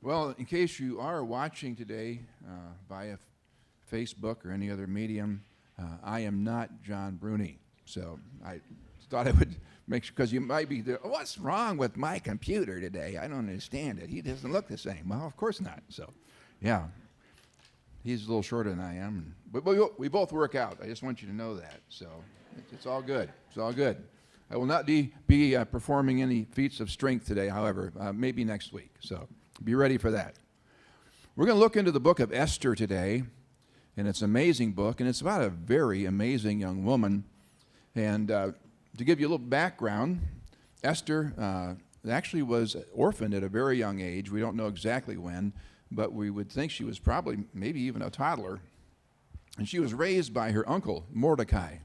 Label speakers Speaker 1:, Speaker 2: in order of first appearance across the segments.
Speaker 1: Well, in case you are watching today via Facebook or any other medium, I am not John Bruni. So I thought I would make sure, because you might be there, what's wrong with my computer today? I don't understand it. He doesn't look the same. Well, of course not. So, yeah. He's a little shorter than I am. But we both work out. I just want you to know that. So it's all good. It's all good. I will not be performing any feats of strength today, however, maybe next week. So be ready for that. We're going to look into the book of Esther today, and it's an amazing book, and it's about a very amazing young woman. And to give you a little background, Esther actually was orphaned at a very young age. We don't know exactly when, but we would think she was probably maybe even a toddler. And she was raised by her uncle, Mordecai.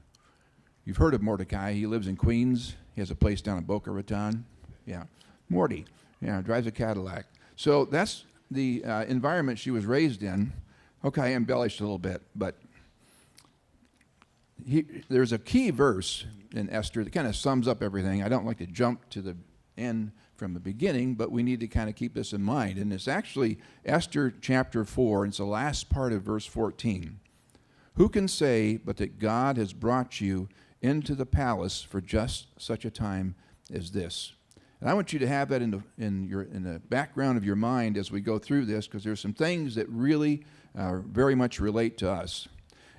Speaker 1: You've heard of Mordecai. He lives in Queens. He has a place down in Boca Raton. Yeah, Morty. Yeah, drives a Cadillac. So that's the environment she was raised in. Okay, I embellished a little bit, but there's a key verse in Esther that kind of sums up everything. I don't like to jump to the end from the beginning, but we need to kind of keep this in mind. And it's actually Esther chapter 4, and it's the last part of verse 14. Who can say but that God has brought you into the palace for just such a time as this? And I want you to have that in the background of your mind as we go through this, because there's some things that really very much relate to us.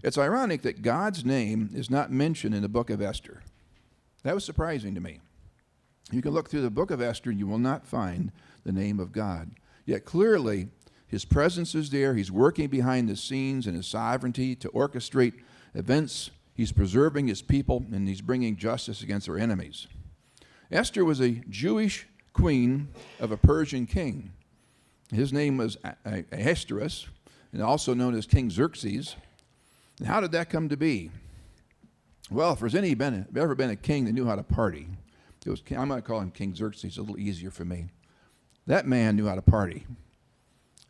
Speaker 1: It's ironic that God's name is not mentioned in the book of Esther. That was surprising to me. You can look through the book of Esther and you will not find the name of God. Yet clearly, his presence is there. He's working behind the scenes in his sovereignty to orchestrate events. He's preserving his people, and he's bringing justice against their enemies. Esther was a Jewish queen of a Persian king. His name was Ahasuerus, and also known as King Xerxes. And how did that come to be? Well, if there's ever been a king that knew how to party, I'm going to call him King Xerxes, a little easier for me. That man knew how to party.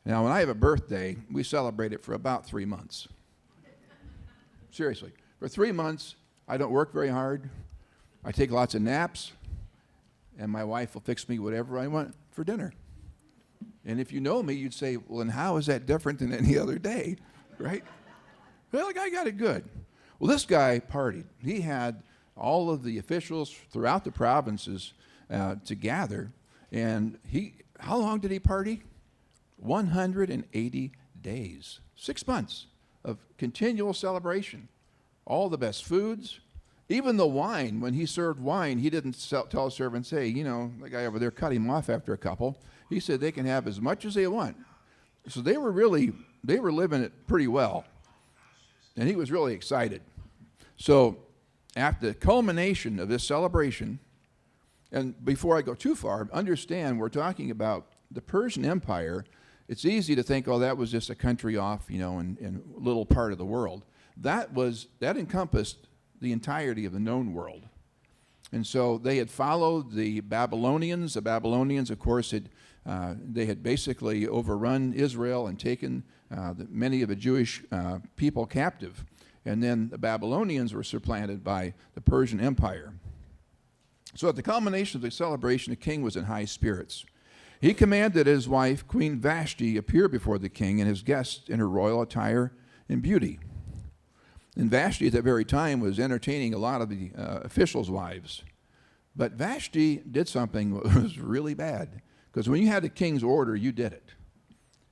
Speaker 1: Now, when I have a birthday, we celebrate it for about 3 months. Seriously. For 3 months, I don't work very hard. I take lots of naps, and my wife will fix me whatever I want for dinner. And if you know me, you'd say, well, then how is that different than any other day, right? Well, I got it good. Well, this guy partied. He had all of the officials throughout the provinces to gather, and how long did he party? 180 days, 6 months of continual celebration. All the best foods, even the wine. When he served wine, he didn't tell servants, hey, the guy over there cut him off after a couple. He said they can have as much as they want. So they were living it pretty well. And he was really excited. So after the culmination of this celebration, and before I go too far, understand we're talking about the Persian Empire. It's easy to think, oh, that was just a country off, in a little part of the world. That encompassed the entirety of the known world. And so they had followed the Babylonians. The Babylonians, of course, they had basically overrun Israel and taken many of the Jewish people captive. And then the Babylonians were supplanted by the Persian Empire. So at the culmination of the celebration, the king was in high spirits. He commanded his wife, Queen Vashti, appear before the king and his guests in her royal attire and beauty. And Vashti at that very time was entertaining a lot of the officials' wives. But Vashti did something that was really bad, because when you had the king's order, you did it.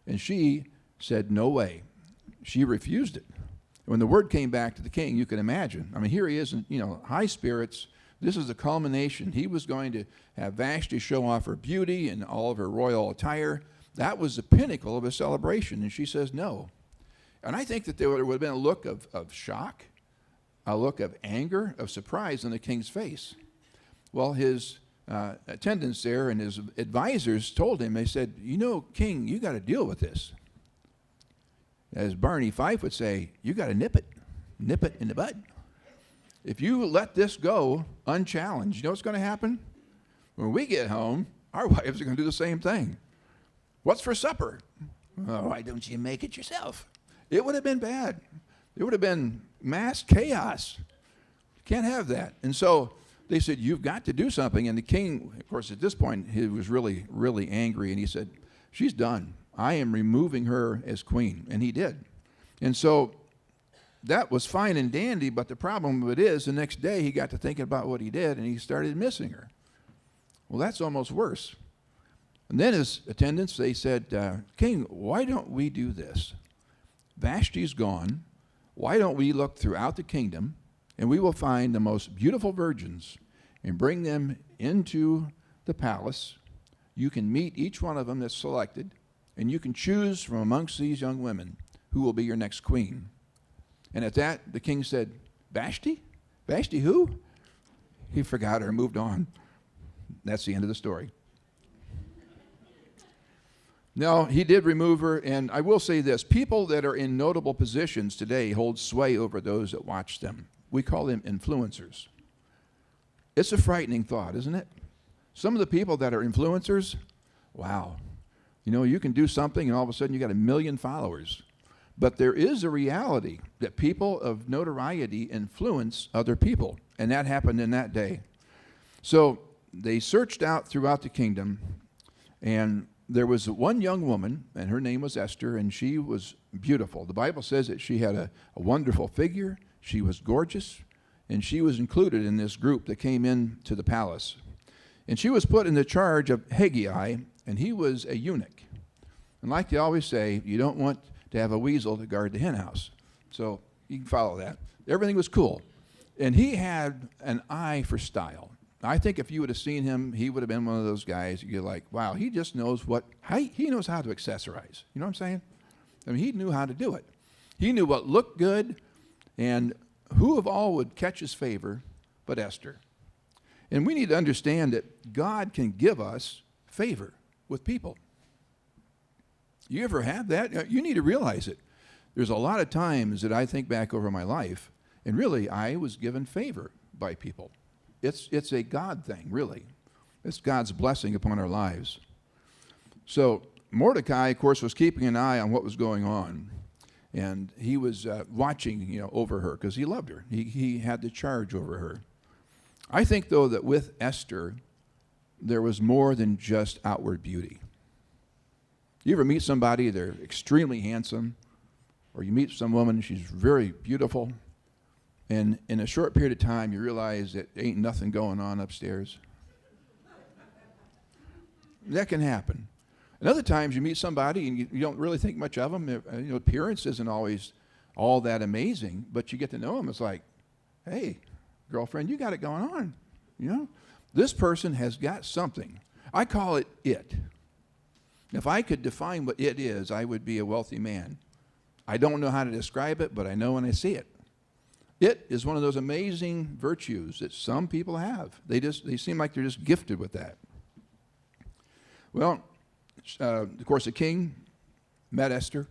Speaker 1: And she said, no way. She refused it. When the word came back to the king, you can imagine. I mean, here he is in, high spirits. This is the culmination. He was going to have Vashti show off her beauty and all of her royal attire. That was the pinnacle of a celebration. And she says no. And I think that there would have been a look of shock, a look of anger, of surprise on the king's face. Well, his attendants there and his advisors told him, they said, king, you got to deal with this. As Barney Fife would say, you got to nip it in the bud. If you let this go unchallenged, you know what's going to happen? When we get home, our wives are going to do the same thing. What's for supper? Oh, why don't you make it yourself? It would have been bad. It would have been mass chaos. Can't have that. And so they said, you've got to do something. And the king, of course, at this point, he was really, really angry. And he said, she's done. I am removing her as queen. And he did. And so that was fine and dandy, but the problem of it is the next day he got to thinking about what he did, and he started missing her. Well, that's almost worse. And then his attendants, they said, King, why don't we do this? Vashti's gone. Why don't we look throughout the kingdom, and we will find the most beautiful virgins and bring them into the palace. You can meet each one of them that's selected, and you can choose from amongst these young women who will be your next queen. And at that, the king said, Vashti? Vashti who? He forgot her and moved on. That's the end of the story. No, he did remove her, and I will say this. People that are in notable positions today hold sway over those that watch them. We call them influencers. It's a frightening thought, isn't it? Some of the people that are influencers, wow. You know, you can do something and all of a sudden you got 1 million followers. But there is a reality that people of notoriety influence other people, and that happened in that day. So they searched out throughout the kingdom, and there was one young woman, and her name was Esther, and she was beautiful. The Bible says that she had a wonderful figure, she was gorgeous, and she was included in this group that came into the palace. And she was put in the charge of Haggai, and he was a eunuch. And like they always say, you don't want to have a weasel to guard the hen house. So you can follow that. Everything was cool. And he had an eye for style. I think if you would have seen him, he would have been one of those guys you're like, wow, he just knows he knows how to accessorize. You know what I'm saying? I mean, he knew how to do it. He knew what looked good, and who of all would catch his favor but Esther. And we need to understand that God can give us favor with people. You ever have that? You need to realize it. There's a lot of times that I think back over my life, and really I was given favor by people. It's a God thing, really. It's God's blessing upon our lives. So Mordecai, of course, was keeping an eye on what was going on. And he was watching, over her because he loved her. He had the charge over her. I think, though, that with Esther, there was more than just outward beauty. You ever meet somebody, they're extremely handsome, or you meet some woman, she's very beautiful, and in a short period of time, you realize that ain't nothing going on upstairs? That can happen. And other times, you meet somebody, and you don't really think much of them. Appearance isn't always all that amazing, but you get to know them. It's like, hey, girlfriend, you got it going on. This person has got something. I call it it. If I could define what it is, I would be a wealthy man. I don't know how to describe it, but I know when I see it. It is one of those amazing virtues that some people have. They seem like they're just gifted with that. Well, of course, the king met Esther.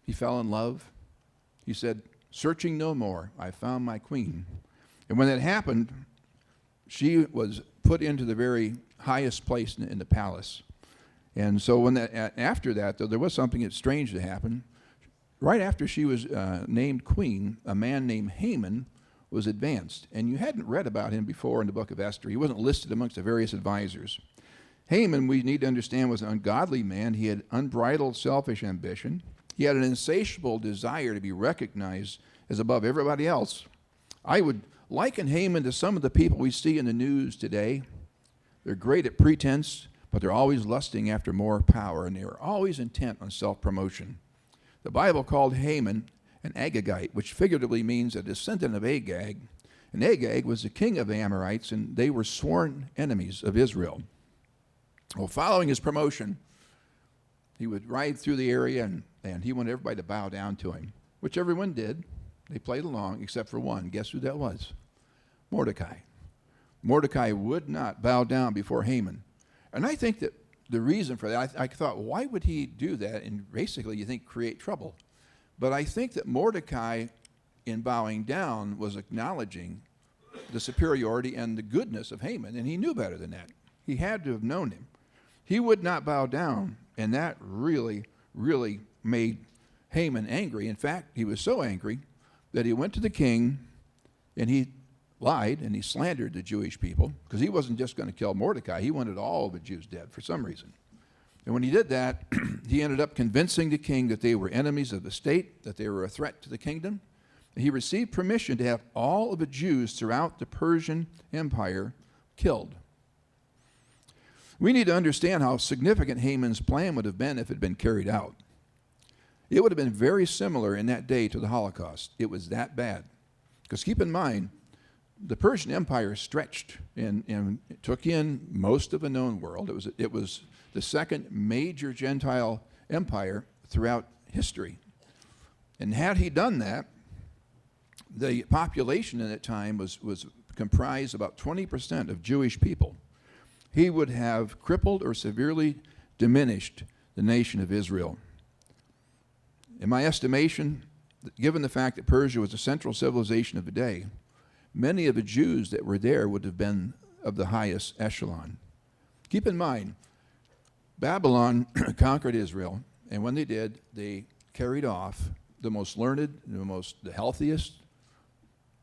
Speaker 1: He fell in love. He said, searching no more, I found my queen. And when that happened, she was put into the very highest place in the palace. And so after that, though, there was something strange that happened. Right after she was named queen, a man named Haman was advanced. And you hadn't read about him before in the book of Esther. He wasn't listed amongst the various advisors. Haman, we need to understand, was an ungodly man. He had unbridled selfish ambition. He had an insatiable desire to be recognized as above everybody else. I would liken Haman to some of the people we see in the news today. They're great at pretense, but they're always lusting after more power, and they're always intent on self-promotion. The Bible called Haman an Agagite, which figuratively means a descendant of Agag. And Agag was the king of the Amorites, and they were sworn enemies of Israel. Well, following his promotion, he would ride through the area, and he wanted everybody to bow down to him, which everyone did. They played along, except for one. Guess who that was? Mordecai. Mordecai would not bow down before Haman. And I think that the reason for that, I thought, why would he do that and basically, you think, create trouble? But I think that Mordecai, in bowing down, was acknowledging the superiority and the goodness of Haman, and he knew better than that. He had to have known him. He would not bow down, and that really, really made Haman angry. In fact, he was so angry that he went to the king, and he lied, and he slandered the Jewish people, because he wasn't just going to kill Mordecai. He wanted all of the Jews dead for some reason. And when he did that, he ended up convincing the king that they were enemies of the state, that they were a threat to the kingdom. And he received permission to have all of the Jews throughout the Persian Empire killed. We need to understand how significant Haman's plan would have been if it had been carried out. It would have been very similar in that day to the Holocaust. It was that bad. Because keep in mind, the Persian Empire stretched and took in most of the known world. It was the second major Gentile empire throughout history. And had he done that, the population at that time was comprised about 20% of Jewish people. He would have crippled or severely diminished the nation of Israel. In my estimation, given the fact that Persia was the central civilization of the day, many of the Jews that were there would have been of the highest echelon. Keep in mind, Babylon conquered Israel, and when they did, they carried off the most learned, the healthiest,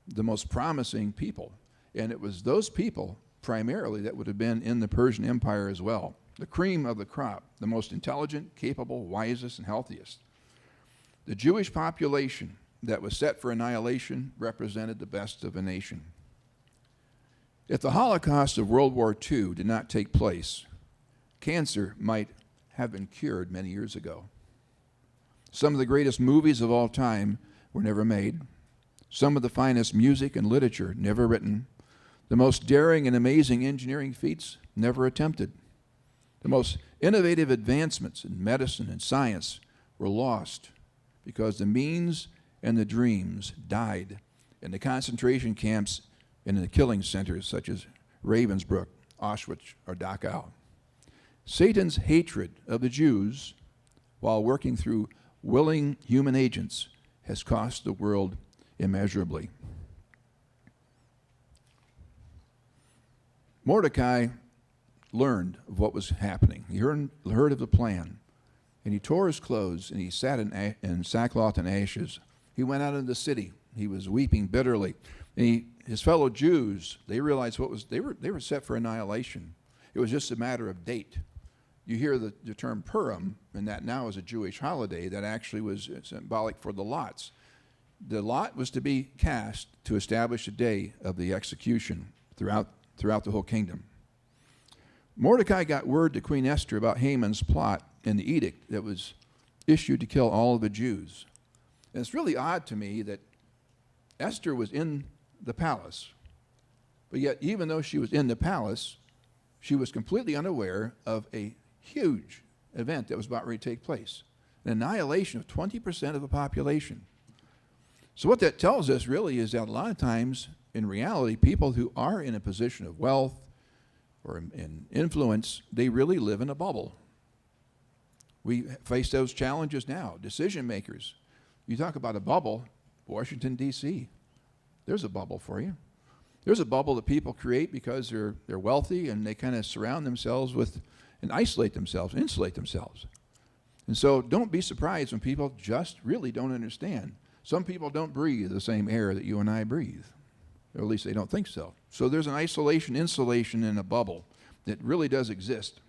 Speaker 1: the most promising people. And it was those people primarily that would have been in the Persian Empire as well. The cream of the crop, the most intelligent, capable, wisest, and healthiest. The Jewish population that was set for annihilation represented the best of a nation. If the Holocaust of World War II did not take place, cancer might have been cured many years ago. Some of the greatest movies of all time were never made. Some of the finest music and literature never written. The most daring and amazing engineering feats never attempted. The most innovative advancements in medicine and science were lost because the means and the dreams died in the concentration camps and in the killing centers such as Ravensbrück, Auschwitz, or Dachau. Satan's hatred of the Jews, while working through willing human agents, has cost the world immeasurably. Mordecai learned of what was happening. He heard of the plan, and he tore his clothes, and he sat in sackcloth and ashes. He went out into the city. He was weeping bitterly. And his fellow Jews, they realized they were set for annihilation. It was just a matter of date. You hear the term Purim, and that now is a Jewish holiday that actually was symbolic for the lots. The lot was to be cast to establish a day of the execution throughout the whole kingdom. Mordecai got word to Queen Esther about Haman's plot and the edict that was issued to kill all of the Jews. And it's really odd to me that Esther was in the palace, but yet even though she was in the palace, she was completely unaware of a huge event that was about ready to take place, an annihilation of 20% of the population. So what that tells us really is that a lot of times, in reality, people who are in a position of wealth or in influence, they really live in a bubble. We face those challenges now. Decision makers. You talk about a bubble, Washington, D.C. There's a bubble for you. There's a bubble that people create because they're wealthy and they kind of surround themselves with and isolate themselves, insulate themselves. And so don't be surprised when people just really don't understand. Some people don't breathe the same air that you and I breathe, or at least they don't think so. So there's an isolation, insulation in a bubble that really does exist.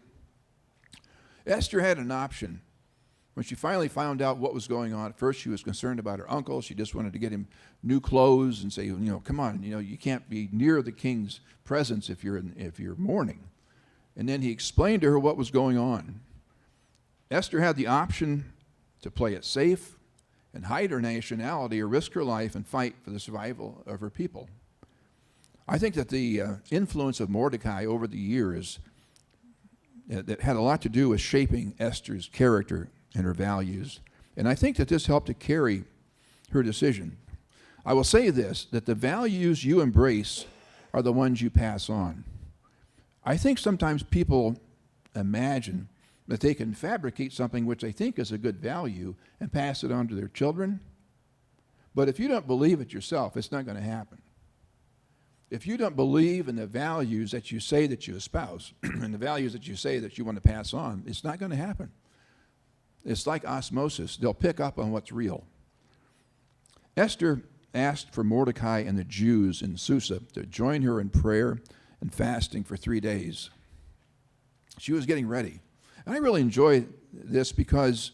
Speaker 1: Esther had an option. When she finally found out what was going on, at first she was concerned about her uncle. She just wanted to get him new clothes and say, come on, you can't be near the king's presence if you're mourning. And then he explained to her what was going on. Esther had the option to play it safe and hide her nationality or risk her life and fight for the survival of her people. I think that the influence of Mordecai over the years that had a lot to do with shaping Esther's character and her values. And I think that this helped to carry her decision. I will say this, that the values you embrace are the ones you pass on. I think sometimes people imagine that they can fabricate something which they think is a good value and pass it on to their children. But if you don't believe it yourself, it's not going to happen. If you don't believe in the values that you say that you espouse and the values that you say that you want to pass on, it's not going to happen. It's like osmosis. They'll pick up on what's real. Esther asked for Mordecai and the Jews in Susa to join her in prayer and fasting for 3 days. She was getting ready. And I really enjoy this because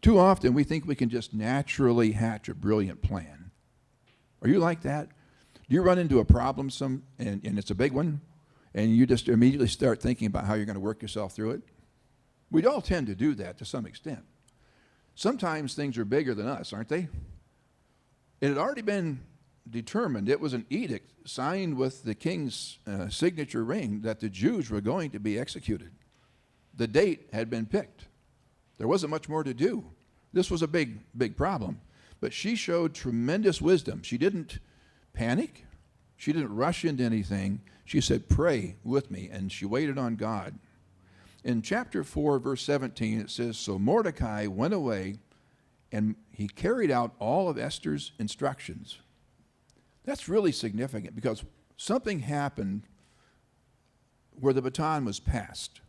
Speaker 1: too often we think we can just naturally hatch a brilliant plan. Are you like that? Do you run into a problem and it's a big one, and you just immediately start thinking about how you're going to work yourself through it? We all tend to do that to some extent. Sometimes things are bigger than us, aren't they? It had already been determined. It was an edict signed with the king's signature ring that the Jews were going to be executed. The date had been picked. There wasn't much more to do. This was a big, big problem. But she showed tremendous wisdom. She didn't panic. She didn't rush into anything. She said, pray with me, and she waited on God. In chapter 4, verse 17, it says, so Mordecai went away, and he carried out all of Esther's instructions. That's really significant because something happened where the baton was passed.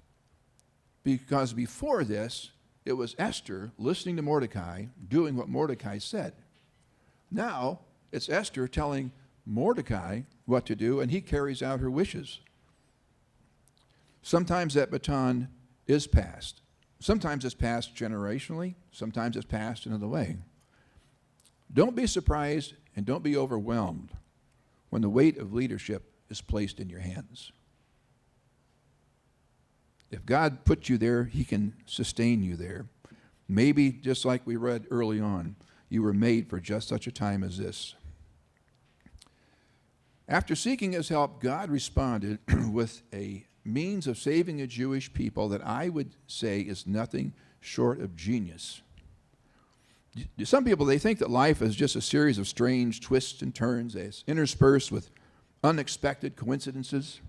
Speaker 1: Because before this, it was Esther listening to Mordecai, doing what Mordecai said. Now, it's Esther telling Mordecai what to do, and he carries out her wishes. Sometimes that baton is passed. Sometimes it's passed generationally. Sometimes it's passed another way. Don't be surprised and don't be overwhelmed when the weight of leadership is placed in your hands. If God put you there, he can sustain you there. Maybe, just like we read early on, you were made for just such a time as this. After seeking his help, God responded with a means of saving a Jewish people that I would say is nothing short of genius. Some people, they think that life is just a series of strange twists and turns interspersed with unexpected coincidences.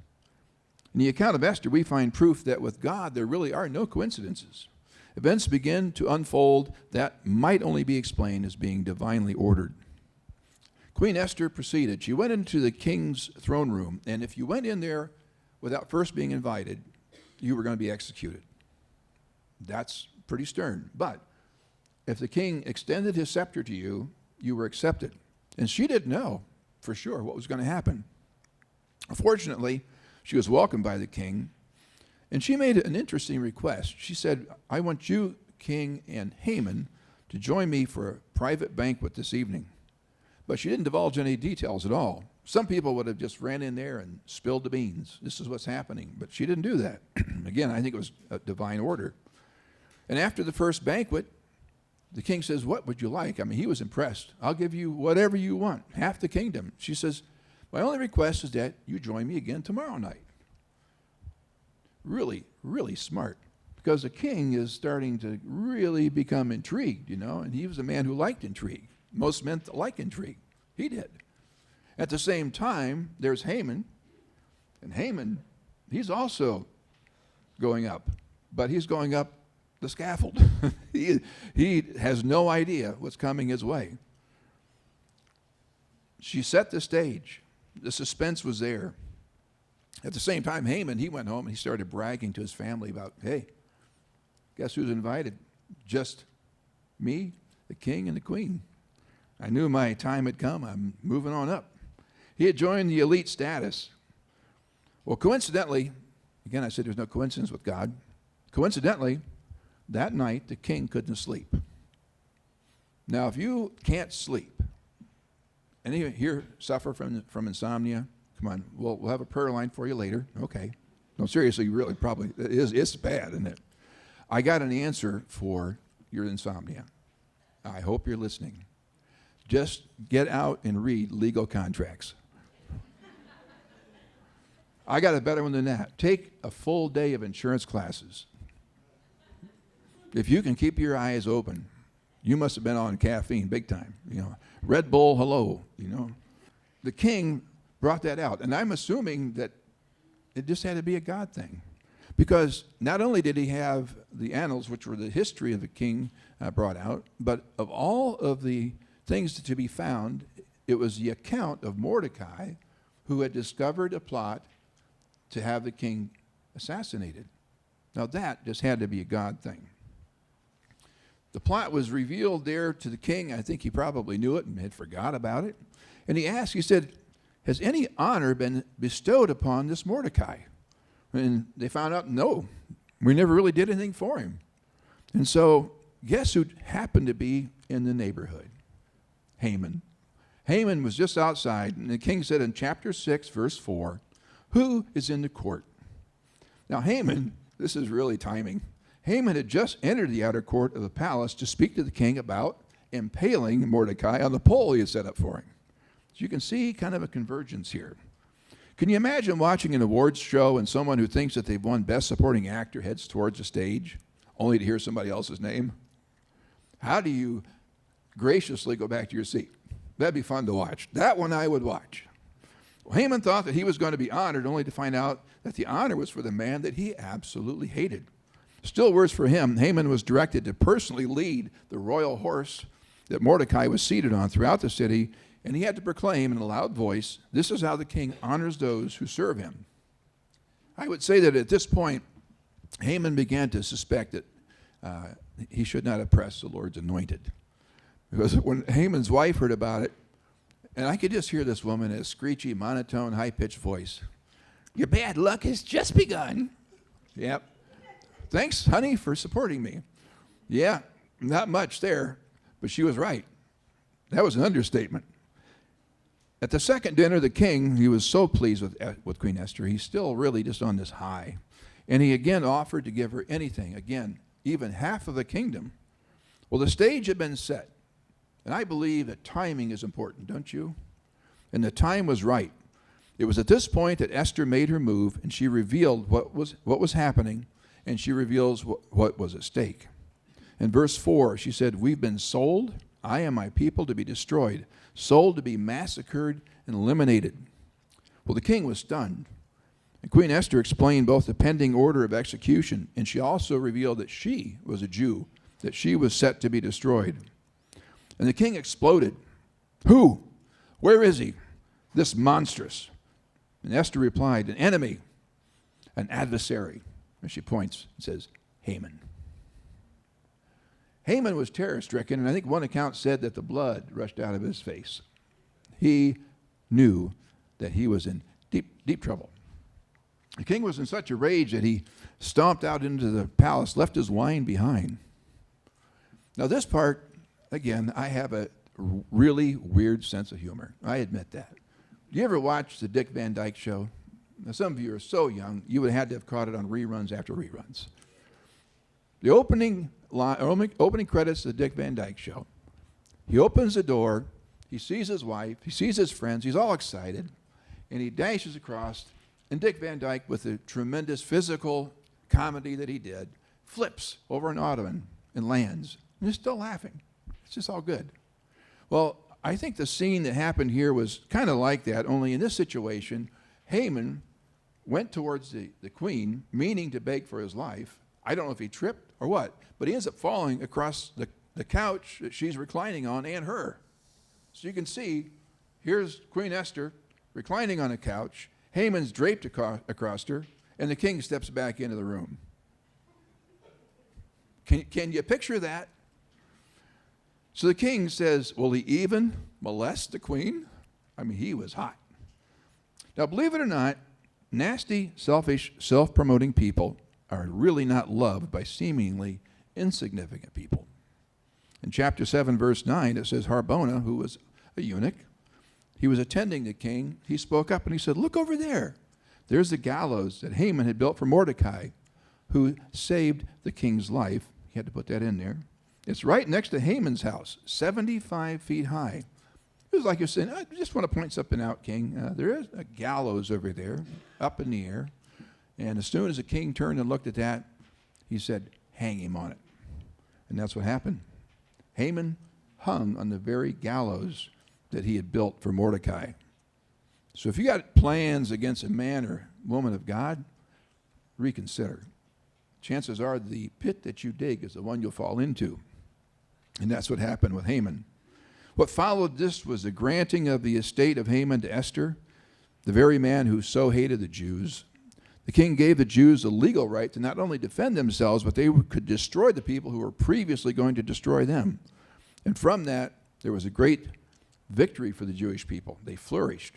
Speaker 1: In the account of Esther, we find proof that with God, there really are no coincidences. Events begin to unfold that might only be explained as being divinely ordered. Queen Esther proceeded. She went into the king's throne room, and if you went in there without first being invited, you were going to be executed. That's pretty stern. But if the king extended his scepter to you, you were accepted. And she didn't know for sure what was going to happen. Fortunately, she was welcomed by the king, and she made an interesting request. She said, I want you, king, and Haman to join me for a private banquet this evening. But she didn't divulge any details at all. Some people would have just ran in there and spilled the beans. This is what's happening. But she didn't do that. Again, I think it was a divine order. And after the first banquet, the king says, what would you like? I mean, he was impressed. I'll give you whatever you want, half the kingdom. She says, my only request is that you join me again tomorrow night. Really, really smart. Because the king is starting to really become intrigued, and he was a man who liked intrigue. Most men like intrigue. He did. At the same time, there's Haman. And Haman, he's also going up. But he's going up the scaffold. he has no idea what's coming his way. She set the stage. The suspense was there. At the same time, Haman, he went home and he started bragging to his family about, hey, guess who's invited? Just me, the king, and the queen. I knew my time had come. I'm moving on up. He had joined the elite status. Well, coincidentally, again, I said there's no coincidence with God. Coincidentally, that night, the king couldn't sleep. Now, if you can't sleep, any here suffer from insomnia? Come on, we'll have a prayer line for you later. Okay. No, seriously, really, probably, it's bad, isn't it? I got an answer for your insomnia. I hope you're listening. Just get out and read legal contracts. I got a better one than that. Take a full day of insurance classes. If you can keep your eyes open, you must have been on caffeine big time. Red Bull, hello. The king brought that out, and I'm assuming that it just had to be a God thing, because not only did he have the annals, which were the history of the king, brought out, but of all of the things to be found, it was the account of Mordecai, who had discovered a plot to have the king assassinated. Now that just had to be a God thing. The plot was revealed there to the king. I think he probably knew it and had forgot about it. And he asked, he said, has any honor been bestowed upon this Mordecai? And they found out, no, We never really did anything for him. And so, guess who happened to be in the neighborhood? Haman. Haman was just outside, and the king said in chapter 6, verse 4, who is in the court? Now, Haman, this is really timing. Haman had just entered the outer court of the palace to speak to the king about impaling Mordecai on the pole he had set up for him. So you can see kind of a convergence here. Can you imagine watching an awards show and someone who thinks that they've won Best Supporting Actor heads towards the stage, only to hear somebody else's name? How do you graciously go back to your seat? That'd be fun to watch. That one I would watch. Well, Haman thought that he was going to be honored, only to find out that the honor was for the man that he absolutely hated. Still worse for him, Haman was directed to personally lead the royal horse that Mordecai was seated on throughout the city, and he had to proclaim in a loud voice, this is how the king honors those who serve him. I would say that at this point, Haman began to suspect that he should not oppress the Lord's anointed. Because when Haman's wife heard about it, and I could just hear this woman in a screechy, monotone, high-pitched voice, your bad luck has just begun. Yep. Thanks, honey, for supporting me. Yeah, not much there, but she was right. That was an understatement. At the second dinner, the king, he was so pleased with Queen Esther, he's still really just on this high. And he again offered to give her anything, again, even half of the kingdom. Well, the stage had been set. And I believe that timing is important, don't you? And the time was right. It was at this point that Esther made her move, and she revealed what was happening, and she reveals what was at stake. In verse 4, she said, we've been sold, I and my people, to be destroyed, sold to be massacred and eliminated. Well, the king was stunned. And Queen Esther explained both the pending order of execution, and she also revealed that she was a Jew, that she was set to be destroyed. And the king exploded. Who? Where is he? This monstrous. And Esther replied, an enemy, an adversary. And she points and says, Haman. Haman was terror-stricken, and I think one account said that the blood rushed out of his face. He knew that he was in deep, deep trouble. The king was in such a rage that he stomped out into the palace, left his wine behind. Now this part, again, I have a really weird sense of humor. I admit that. Do you ever watch the Dick Van Dyke Show? Now, some of you are so young, you would have had to have caught it on reruns after reruns. The opening credits of the Dick Van Dyke Show. He opens the door, he sees his wife, he sees his friends, he's all excited, and he dashes across, and Dick Van Dyke, with the tremendous physical comedy that he did, flips over an ottoman and lands, and he's still laughing. It's just all good. Well, I think the scene that happened here was kind of like that, only in this situation, Haman went towards the queen, meaning to beg for his life. I don't know if he tripped or what, but he ends up falling across the couch that she's reclining on and her. So you can see, here's Queen Esther reclining on a couch, Haman's draped across her, and the king steps back into the room. Can you picture that? So the king says, will he even molest the queen? I mean, he was hot. Now, believe it or not, nasty, selfish, self-promoting people are really not loved by seemingly insignificant people. In chapter 7, verse 9, it says, Harbona, who was a eunuch, he was attending the king. He spoke up and he said, look over there. There's the gallows that Haman had built for Mordecai, who saved the king's life. He had to put that in there. It's right next to Haman's house, 75 feet high. It was like you're saying, I just want to point something out, king. There is a gallows over there, up in the air. And as soon as the king turned and looked at that, he said, hang him on it. And that's what happened. Haman hung on the very gallows that he had built for Mordecai. So if you got plans against a man or woman of God, reconsider. Chances are the pit that you dig is the one you'll fall into. And that's what happened with Haman. What followed this was the granting of the estate of Haman to Esther, the very man who so hated the Jews. The king gave the Jews the legal right to not only defend themselves, but they could destroy the people who were previously going to destroy them. And from that, there was a great victory for the Jewish people. They flourished,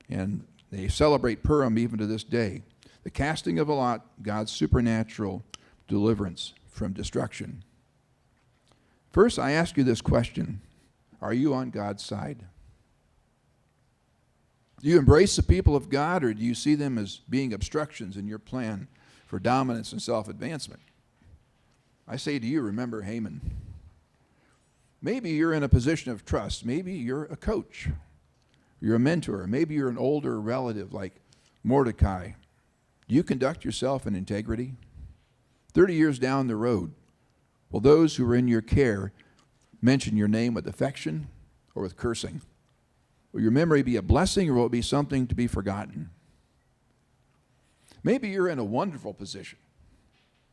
Speaker 1: and they celebrate Purim even to this day. The casting of a lot, God's supernatural deliverance from destruction. First, I ask you this question. Are you on God's side? Do you embrace the people of God, or do you see them as being obstructions in your plan for dominance and self-advancement? I say to you, remember Haman. Maybe you're in a position of trust. Maybe you're a coach. You're a mentor. Maybe you're an older relative like Mordecai. Do you conduct yourself in integrity? 30 years down the road, will those who are in your care mention your name with affection or with cursing? Will your memory be a blessing, or will it be something to be forgotten? Maybe you're in a wonderful position.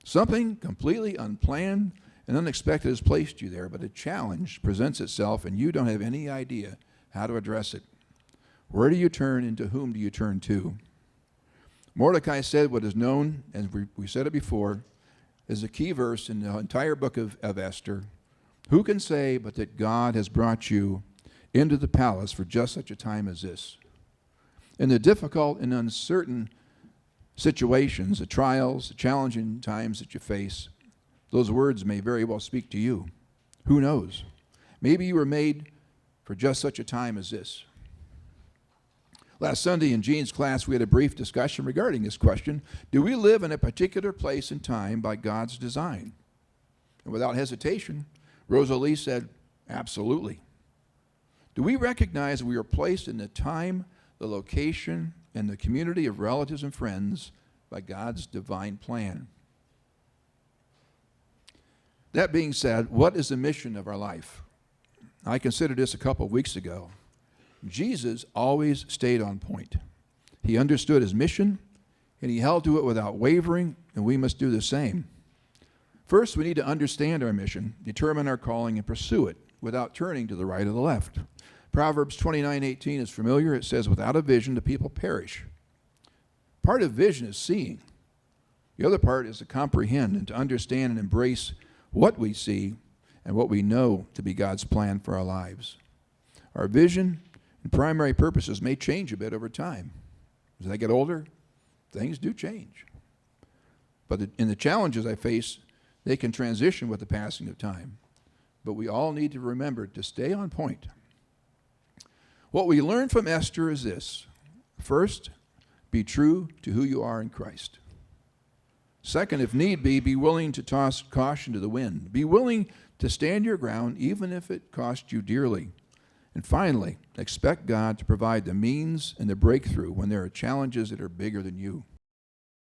Speaker 1: Something completely unplanned and unexpected has placed you there, but a challenge presents itself and you don't have any idea how to address it. Where do you turn, and to whom do you turn to? Mordecai said what is known, as we said it before, is a key verse in the entire book of Esther. Who can say but that God has brought you into the palace for just such a time as this? In the difficult and uncertain situations, the trials, the challenging times that you face, those words may very well speak to you. Who knows? Maybe you were made for just such a time as this. Last Sunday in Gene's class, we had a brief discussion regarding this question. Do we live in a particular place and time by God's design? And without hesitation, Rosalie said, absolutely. Do we recognize we are placed in the time, the location, and the community of relatives and friends by God's divine plan? That being said, what is the mission of our life? I considered this a couple of weeks ago. Jesus always stayed on point. He understood his mission, and he held to it without wavering, and we must do the same. First, we need to understand our mission, determine our calling, and pursue it without turning to the right or the left. Proverbs 29:18 is familiar. It says, without a vision, the people perish. Part of vision is seeing. The other part is to comprehend and to understand and embrace what we see and what we know to be God's plan for our lives. Our vision and primary purposes may change a bit over time. As I get older, things do change. But in the challenges I face, they can transition with the passing of time. But we all need to remember to stay on point. What we learn from Esther is this. First, be true to who you are in Christ. Second, if need be willing to toss caution to the wind. Be willing to stand your ground even if it costs you dearly. And finally, expect God to provide the means and the breakthrough when there are challenges that are bigger than you.